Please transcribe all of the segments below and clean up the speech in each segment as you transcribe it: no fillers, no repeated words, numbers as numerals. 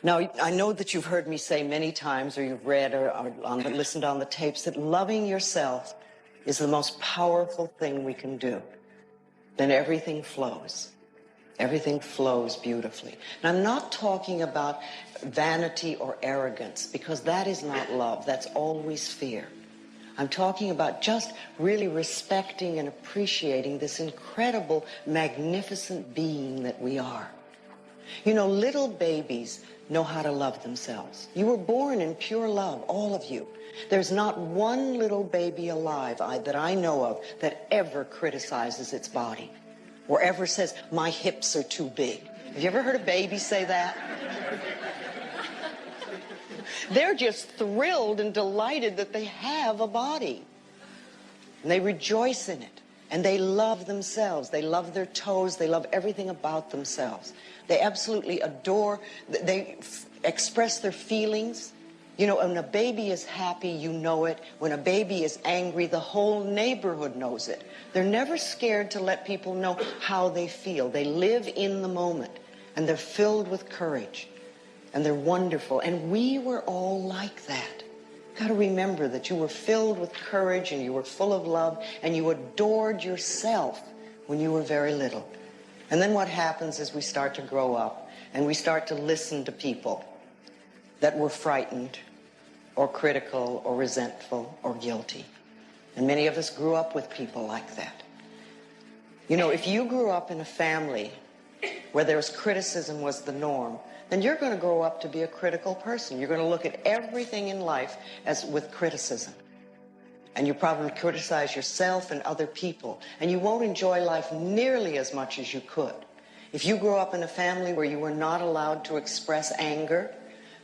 Now, I know that you've heard me say many times, or you've read or listened on the tapes, that loving yourself is the most powerful thing we can do. Then everything flows. Everything flows beautifully. And I'm not talking about vanity or arrogance, because that is not love. That's always fear. I'm talking about just really respecting and appreciating this incredible, magnificent being that we are. You know, little babies know how to love themselves. You were born in pure love, all of you. There's not one little baby alive that I know of that ever criticizes its body or ever says, my hips are too big. Have you ever heard a baby say that? They're just thrilled and delighted that they have a body. And they rejoice in it. And they love themselves. They love their toes. They love everything about themselves. They absolutely adore, they express their feelings. You know, when a baby is happy, you know it. When a baby is angry, the whole neighborhood knows it. They're never scared to let people know how they feel. They live in the moment, and they're filled with courage, and they're wonderful. And we were all like that. Got to remember that you were filled with courage, and you were full of love, and you adored yourself when you were very little. And then what happens is we start to grow up, and we start to listen to people that were frightened or critical or resentful or guilty. And many of us grew up with people like that. You know, if you grew up in a family where there was criticism was the norm, then you're going to grow up to be a critical person. You're going to look at everything in life as with criticism. And you probably criticize yourself and other people. And you won't enjoy life nearly as much as you could. If you grew up in a family where you were not allowed to express anger,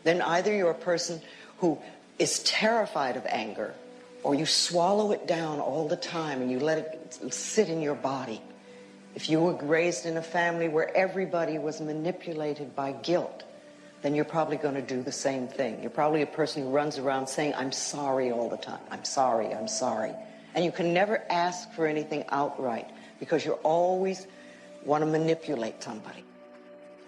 then either you're a person who is terrified of anger, or you swallow it down all the time and you let it sit in your body. If you were raised in a family where everybody was manipulated by guilt, then you're probably going to do the same thing. You're probably a person who runs around saying, I'm sorry all the time. I'm sorry, I'm sorry. And you can never ask for anything outright because you always want to manipulate somebody.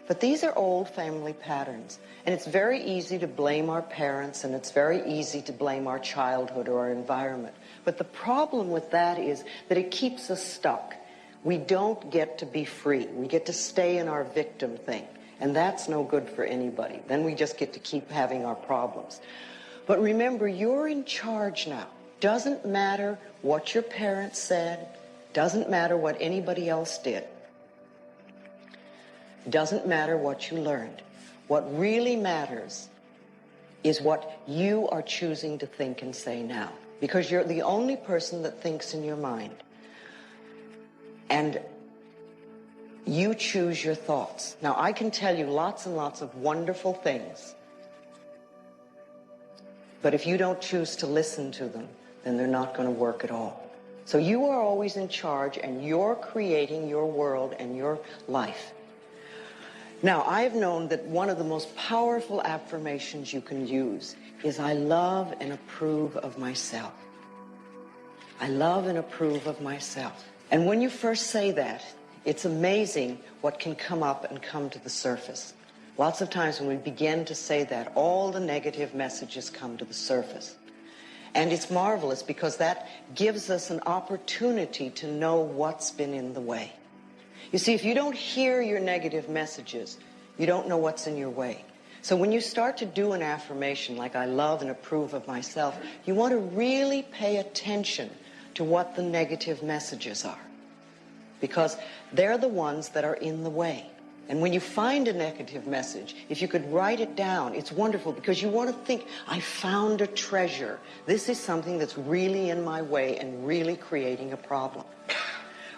But these are old family patterns. And it's very easy to blame our parents, and it's very easy to blame our childhood or our environment. But the problem with that is that it keeps us stuck. We don't get to be free. We get to stay in our victim thing. And that's no good for anybody. Then we just get to keep having our problems. But remember, you're in charge now. Doesn't matter what your parents said. Doesn't matter what anybody else did. Doesn't matter what you learned. What really matters is what you are choosing to think and say now. Because you're the only person that thinks in your mind. And you choose your thoughts. Now, I can tell you lots and lots of wonderful things. But if you don't choose to listen to them, then they're not going to work at all. So you are always in charge, and you're creating your world and your life. Now, I've known that one of the most powerful affirmations you can use is, I love and approve of myself. I love and approve of myself. And when you first say that, it's amazing what can come up and come to the surface. Lots of times when we begin to say that, all the negative messages come to the surface. And it's marvelous because that gives us an opportunity to know what's been in the way. You see, if you don't hear your negative messages, you don't know what's in your way. So when you start to do an affirmation like, I love and approve of myself, you want to really pay attention to what the negative messages are. Because they're the ones that are in the way. And when you find a negative message, if you could write it down, it's wonderful, because you want to think, I found a treasure. This is something that's really in my way and really creating a problem.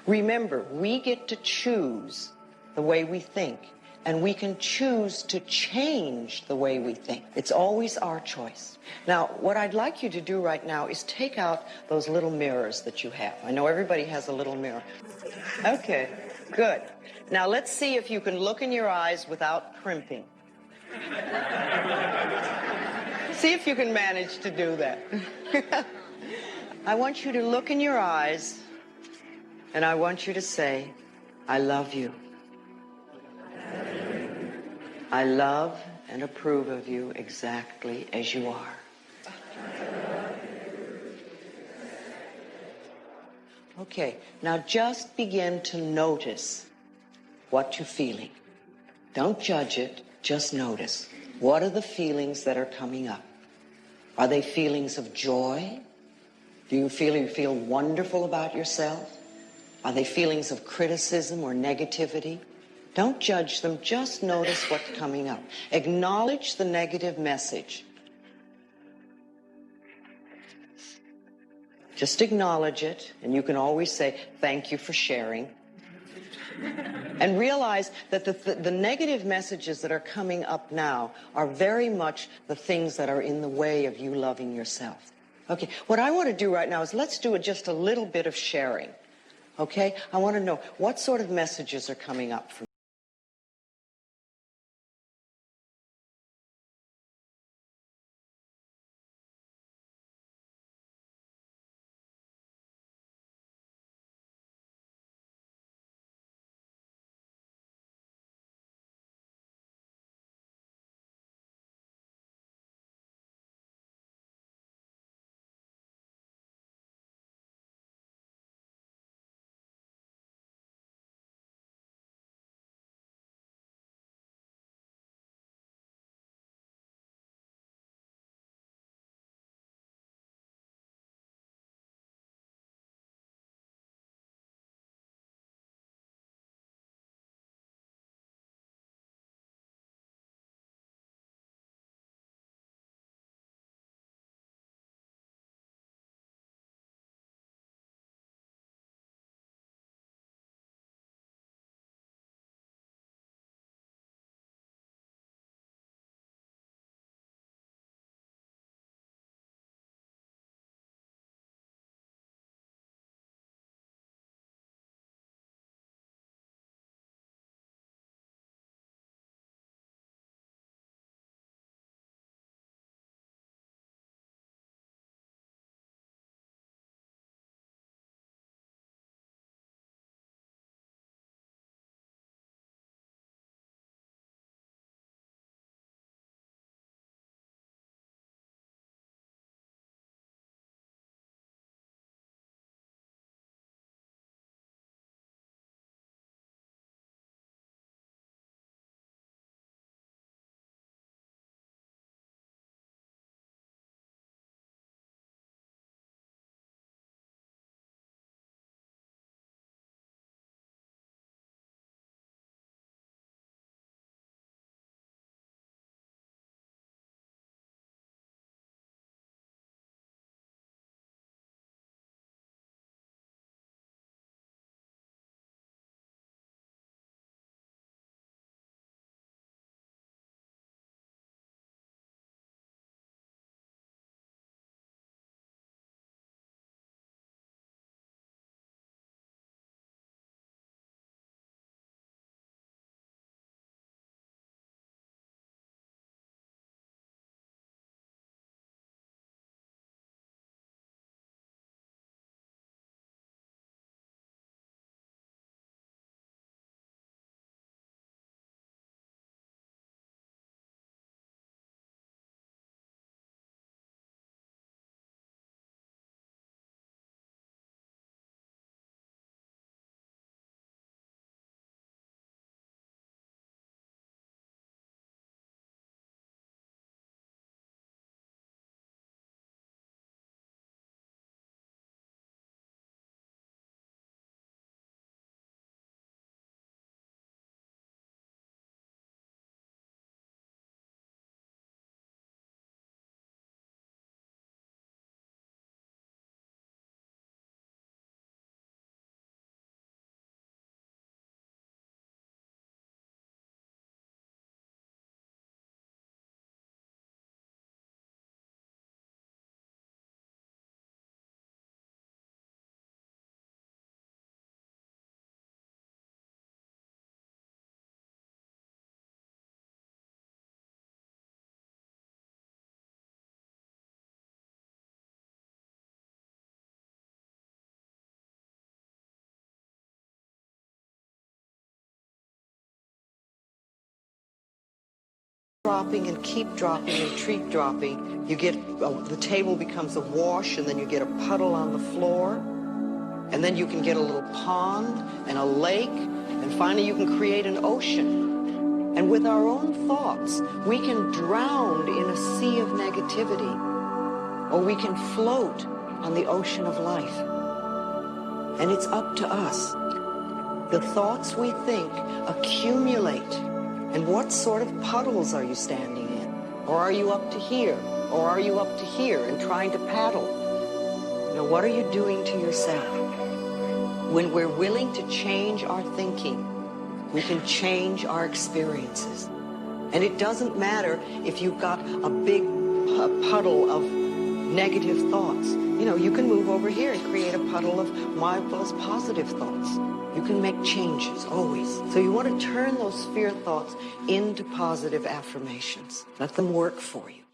Remember, we get to choose the way we think, and we can choose to change the way we think. It's always our choice. Now, what I'd like you to do right now is take out those little mirrors that you have. I know everybody has a little mirror. Okay, good. Now let's see if you can look in your eyes without crimping. See if you can manage to do that. I want you to look in your eyes, and I want you to say, I love you. I love and approve of you exactly as you are. Okay, now just begin to notice what you're feeling. Don't judge it, just notice. What are the feelings that are coming up? Are they feelings of joy? Do you feel wonderful about yourself? Are they feelings of criticism or negativity? Don't judge them, just notice what's coming up. Acknowledge the negative message. Just acknowledge it, and you can always say, thank you for sharing. And realize that the negative messages that are coming up now are very much the things that are in the way of you loving yourself. Okay, what I want to do right now is let's do just a little bit of sharing. Okay, I want to know what sort of messages are coming up for dropping and keep dropping and keep dropping, you get, the table becomes a wash, and then you get a puddle on the floor, and then you can get a little pond and a lake, and finally you can create an ocean. And with our own thoughts, we can drown in a sea of negativity, or we can float on the ocean of life. And it's up to us. The thoughts we think accumulate. And what sort of puddles are you standing in? Or are you up to here? Or are you up to here and trying to paddle? You know, what are you doing to yourself? When we're willing to change our thinking, we can change our experiences. And it doesn't matter if you've got a big puddle of negative thoughts. You know, you can move over here and create a puddle of marvelous positive thoughts. You can make changes, always. So you want to turn those fear thoughts into positive affirmations. Let them work for you.